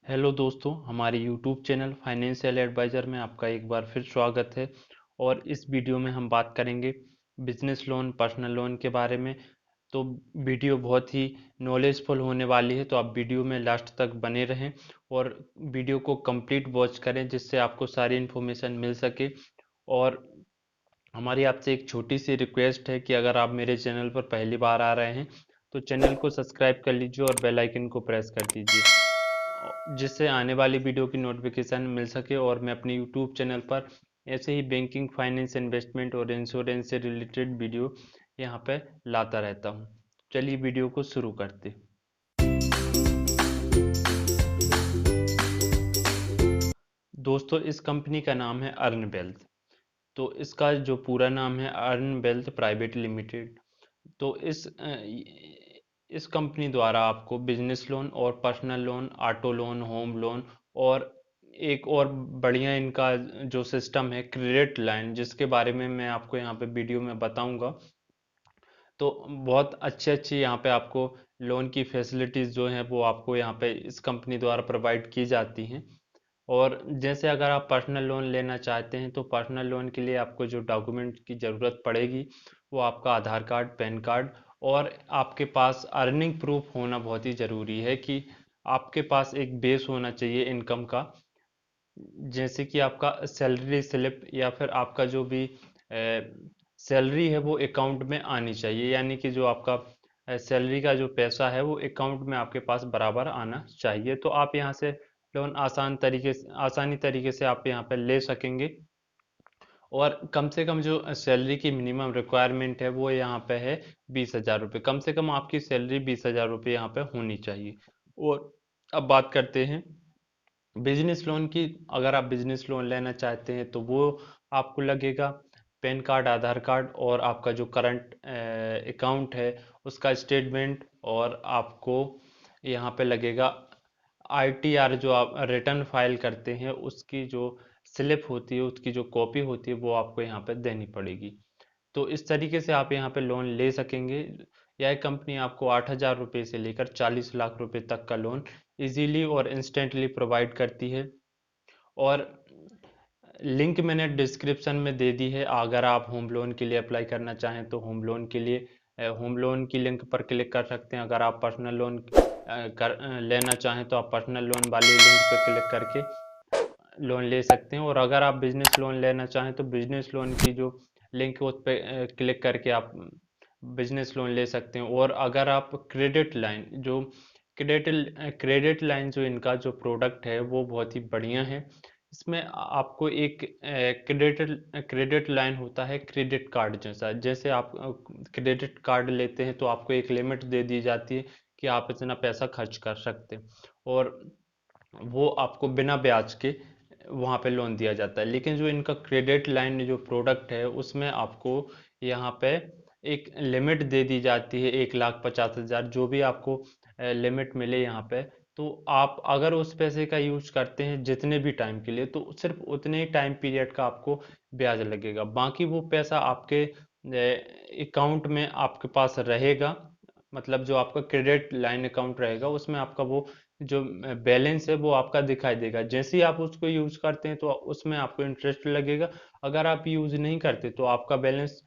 Hello दोस्तों, हमारे YouTube channel financial adviser में आपका एक बार फिर स्वागत है। और इस वीडियो में हम बात करेंगे बिजनेस लोन, पर्सनल लोन के बारे में। तो वीडियो बहुत ही नॉलेजफुल होने वाली है, तो आप वीडियो में लास्ट तक बने रहें और वीडियो को कंप्लीट वॉच करें, जिससे आपको सारी इन्फॉर्मेशन मिल सके। और हमारी आपसे एक छोटी सी रिक्वेस्ट है कि अगर आप मेरे चैनल पर पहली बार आ रहे हैं तो चैनल को सब्सक्राइब कर लीजिए और बेल आइकन को प्रेस कर दीजिए, जिससे आने वाली वीडियो की नोटिफिकेशन मिल सके। और मैं अपने यूट्यूब चैनल पर ऐसे ही बैंकिंग, फाइनेंस, इन्वेस्टमेंट और इंश्योरेंस से रिलेटेड वीडियो यहाँ पे लाता रहता हूँ। चलिए वीडियो को शुरू करते। दोस्तों, इस कंपनी का नाम है अर्न वेल्थ। तो इसका जो पूरा नाम है अर्न वेल्थ प्राइवेट लिमिटेड। तो इस कंपनी द्वारा आपको बिजनेस लोन और personal loan, auto loan, home loan और एक और बढ़िया इनका जो सिस्टम है क्रेडिट लाइन, जिसके बारे में मैं आपको यहाँ पे वीडियो में बताऊंगा। तो बहुत अच्छे अच्छे यहाँ पे आपको लोन की फैसिलिटीज़ जो हैं वो आपको यहाँ पे इस कंपनी द्वारा प्रोवाइड की जाती हैं। और जैसे अगर आप पर्सनल लोन लेना चाहते हैं तो पर्सनल लोन के लिए आपको जो डॉक्यूमेंट की ज़रूरत पड़ेगी वो आपका आधार कार्ड, पैन कार्ड और आपके पास अर्निंग प्रूफ होना बहुत ही ज़रूरी है कि आपके पास एक बेस होना चाहिए इनकम का। जैसे कि आपका सैलरी स्लिप या फिर आपका जो भी सैलरी है वो अकाउंट में आनी चाहिए, यानी कि जो आपका सैलरी का जो पैसा है वो अकाउंट में आपके पास बराबर आना चाहिए। तो आप यहाँ से लोन आसानी तरीके से आप यहाँ पे ले सकेंगे। और कम से कम जो सैलरी की मिनिमम रिक्वायरमेंट है वो यहाँ पे है 20,000 रुपये। कम से कम आपकी सैलरी 20,000 रुपये यहाँ पे होनी चाहिए। और अब बात करते हैं बिजनेस लोन की। अगर आप बिजनेस लोन लेना चाहते हैं तो वो आपको लगेगा पैन कार्ड, आधार कार्ड और आपका जो करंट अकाउंट है उसका स्टेटमेंट, और आपको यहाँ पे लगेगा आईटीआर, जो आप रिटर्न फाइल करते हैं उसकी जो स्लिप होती है, उसकी जो कॉपी होती है वो आपको यहाँ पे देनी पड़ेगी। तो इस तरीके से आप यहाँ पे लोन ले सकेंगे। यह कंपनी आपको 8,000 रुपये से लेकर 40 लाख रुपए तक का लोन इजीली और इंस्टेंटली प्रोवाइड करती है। और लिंक मैंने डिस्क्रिप्शन में दे दी है। अगर आप होम लोन के लिए अप्लाई करना चाहें तो होम लोन के लिए होम लोन की लिंक पर क्लिक कर सकते हैं। अगर आप पर्सनल लोन लेना चाहें तो आप पर्सनल लोन वाली लिंक पर क्लिक करके लोन ले सकते हैं। और अगर आप बिजनेस लोन लेना चाहें तो बिजनेस लोन की जो लिंक है उस पर क्लिक करके आप बिजनेस लोन ले सकते हैं। और अगर आप क्रेडिट लाइन जो इनका जो प्रोडक्ट है वो बहुत ही बढ़िया है। इसमें आपको एक क्रेडिट लाइन होता है क्रेडिट कार्ड जैसा। जैसे आप क्रेडिट कार्ड लेते हैं तो आपको एक लिमिट दे दी जाती है कि आप इतना पैसा खर्च कर सकते हैं, और वो आपको बिना ब्याज के वहाँ पे लोन दिया जाता है। लेकिन जो इनका क्रेडिट लाइन जो प्रोडक्ट है उसमें आपको यहाँ पे एक लिमिट दे दी जाती है 1,50,000, जो भी आपको लिमिट मिले यहाँ पे। तो आप अगर उस पैसे का यूज करते हैं जितने भी टाइम के लिए तो सिर्फ उतने ही टाइम पीरियड का आपको ब्याज लगेगा। बाकी वो पैसा आपके अकाउंट में आपके पास रहेगा। मतलब जो आपका क्रेडिट लाइन अकाउंट रहेगा उसमें आपका वो जो बैलेंस है वो आपका दिखाई देगा। जैसे ही आप उसको यूज करते हैं तो उसमें आपको इंटरेस्ट लगेगा। अगर आप यूज नहीं करते तो आपका बैलेंस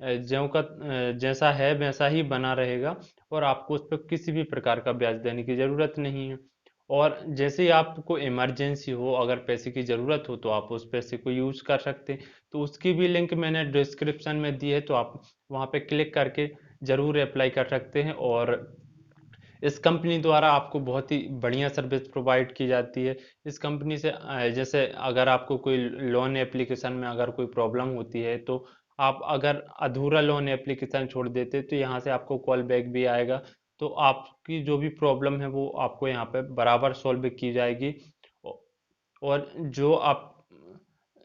जैसा है वैसा ही बना रहेगा, और आपको उस पर किसी भी प्रकार का ब्याज देने की जरूरत नहीं है। और जैसे ही आपको इमरजेंसी हो, अगर पैसे की ज़रूरत हो तो आप उस पैसे को यूज़ कर सकते हैं। तो उसकी भी लिंक मैंने डिस्क्रिप्शन में दी है, तो आप वहाँ पे क्लिक करके ज़रूर अप्लाई कर सकते हैं। और इस कंपनी द्वारा आपको बहुत ही बढ़िया सर्विस प्रोवाइड की जाती है। इस कंपनी से जैसे अगर आपको कोई लोन एप्लीकेशन में अगर कोई प्रॉब्लम होती है तो आप अगर अधूरा लोन एप्लीकेशन छोड़ देते तो यहाँ से आपको कॉल बैक भी आएगा। तो आपकी जो भी प्रॉब्लम है वो आपको यहाँ पे बराबर सॉल्व की जाएगी। औ- और जो आप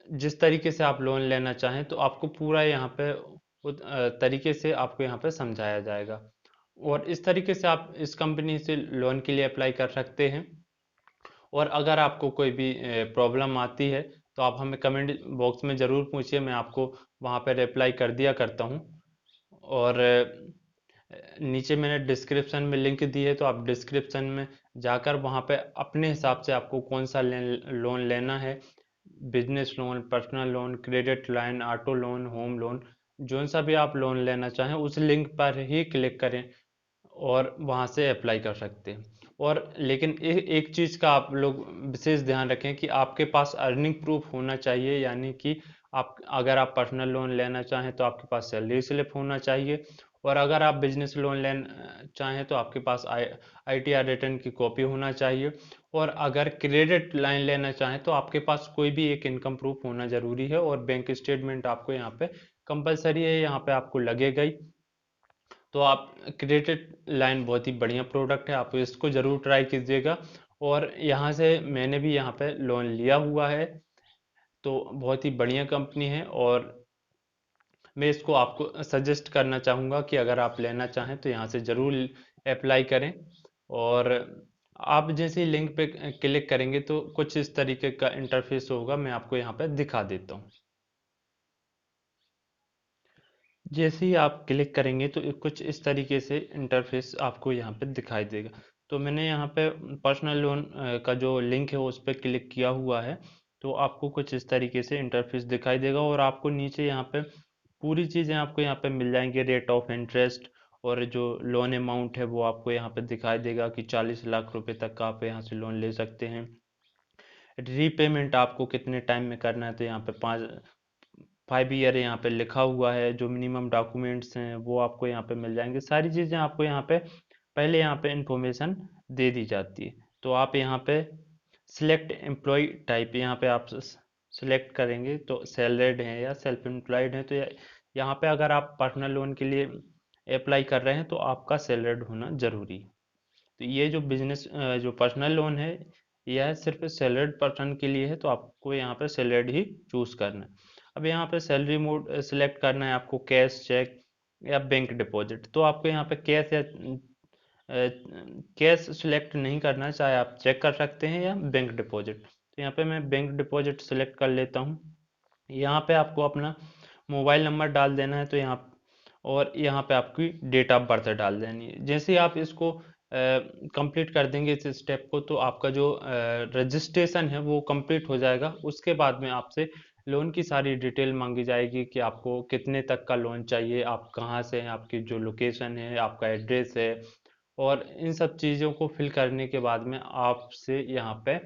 जिस तरीके से आप लोन लेना चाहें तो आपको पूरा यहाँ पे तरीके से आपको यहाँ पे समझाया जाएगा। और इस तरीके से आप इस कंपनी से लोन के लिए अप्लाई कर सकते हैं। और अगर आपको कोई भी प्रॉब्लम आती है तो आप हमें कमेंट बॉक्स में ज़रूर पूछिए, मैं आपको वहाँ पर रिप्लाई कर दिया करता हूँ। और नीचे मैंने डिस्क्रिप्शन में लिंक दी है, तो आप डिस्क्रिप्शन में जाकर वहाँ पे अपने हिसाब से आपको कौन सा लोन लेना है, business loan, personal loan, credit line, auto loan, home loan, जो सा भी आप लोन लेना चाहें उस लिंक पर ही क्लिक करें और वहाँ से अप्लाई कर सकते हैं। और लेकिन एक चीज़ का आप लोग विशेष ध्यान रखें कि आपके पास अर्निंग प्रूफ होना चाहिए, यानी कि आप अगर आप पर्सनल लोन लेना चाहें तो आपके पास सैलरी स्लिप होना चाहिए, और अगर आप बिजनेस लोन लेना चाहें तो आपके पास ITR रिटर्न की कॉपी होना चाहिए, और अगर क्रेडिट लाइन लेना चाहें तो आपके पास कोई भी एक इनकम प्रूफ होना ज़रूरी है, और बैंक स्टेटमेंट आपको यहाँ पे कंपलसरी है, यहाँ पे आपको लगेगा ही। तो आप क्रेडिट लाइन बहुत ही बढ़िया प्रोडक्ट है, आप इसको ज़रूर ट्राई कीजिएगा। और यहाँ से मैंने भी यहाँ पे लोन लिया हुआ है, तो बहुत ही बढ़िया कंपनी है, और मैं इसको आपको सजेस्ट करना चाहूँगा कि अगर आप लेना चाहें तो यहाँ से ज़रूर अप्लाई करें। और आप जैसे ही लिंक पे क्लिक करेंगे तो कुछ इस तरीके का इंटरफेस होगा, मैं आपको यहाँ पे दिखा देता हूँ। जैसे ही आप क्लिक करेंगे तो कुछ इस तरीके से इंटरफेस आपको यहाँ पे दिखाई देगा। तो मैंने यहाँ पे पर्सनल लोन का जो लिंक है उस पर क्लिक किया हुआ है, तो आपको कुछ इस तरीके से इंटरफेस दिखाई देगा, और आपको नीचे यहाँ पे पूरी चीज़ें आपको यहाँ पे मिल जाएंगी, रेट ऑफ इंटरेस्ट, और जो लोन अमाउंट है वो आपको यहाँ पे दिखाई देगा कि 40 लाख रुपए तक का आप यहाँ से लोन ले सकते हैं। रीपेमेंट आपको कितने टाइम में करना है, तो यहाँ पे 5 ईयर यहाँ पे लिखा हुआ है। जो मिनिमम डॉक्यूमेंट्स हैं वो आपको यहाँ पे मिल जाएंगे, सारी चीज़ें आपको यहाँ पे पहले यहाँ पे इंफॉर्मेशन दे दी जाती है। तो आप यहाँ पे सिलेक्ट एम्प्लॉय टाइप, यहाँ पे आप सिलेक्ट करेंगे तो सैलरीड है या सेल्फ एम्प्लॉयड है, तो यहाँ पे अगर आप पर्सनल लोन के लिए अप्लाई कर रहे हैं तो आपका सैलरीड होना जरूरी है। तो ये जो बिजनेस जो पर्सनल लोन है यह सिर्फ सैलरीड पर्सन के लिए है, तो आपको यहाँ पे सैलरीड ही चूज करना है। अब यहाँ पे सैलरी मोड सिलेक्ट करना है आपको, कैश, चेक या बैंक डिपॉजिट। तो आपको यहाँ पे कैश या कैश सिलेक्ट नहीं करना है, चाहे आप चेक कर सकते हैं या बैंक डिपॉजिट। तो यहाँ पे मैं बैंक डिपॉजिट सिलेक्ट कर लेता हूँ। यहाँ पे आपको अपना मोबाइल नंबर डाल देना है, तो यहाँ और यहाँ पे आपकी डेट ऑफ बर्थ डाल देनी है। जैसे ही आप इसको कंप्लीट कर देंगे इस स्टेप को, तो आपका जो रजिस्ट्रेशन है वो कंप्लीट हो जाएगा। उसके बाद में आपसे लोन की सारी डिटेल मांगी जाएगी कि आपको कितने तक का लोन चाहिए, आप कहाँ से हैं, आपकी जो लोकेशन है, आपका एड्रेस है, और इन सब चीज़ों को फिल करने के बाद में आपसे यहाँ पे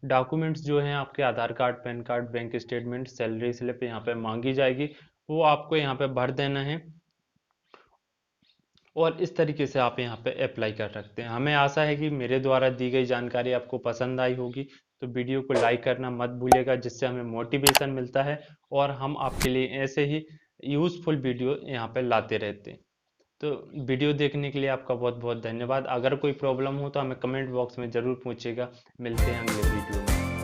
डॉक्यूमेंट्स जो हैं आपके Aadhaar card, PAN card, bank statement, salary slip यहाँ पे मांगी जाएगी, वो आपको यहाँ पे भर देना है, और इस तरीके से आप यहाँ पे अप्लाई कर सकते हैं। हमें आशा है कि मेरे द्वारा दी गई जानकारी आपको पसंद आई होगी, तो वीडियो को लाइक करना मत भूलिएगा, जिससे हमें मोटिवेशन मिलता है और हम आपके लिए ऐसे ही यूज़फुल वीडियो यहाँ पे लाते रहते हैं। तो वीडियो देखने के लिए आपका बहुत बहुत धन्यवाद। अगर कोई प्रॉब्लम हो तो हमें कमेंट बॉक्स में ज़रूर पूछिएगा। मिलते हैं अगले वीडियो में।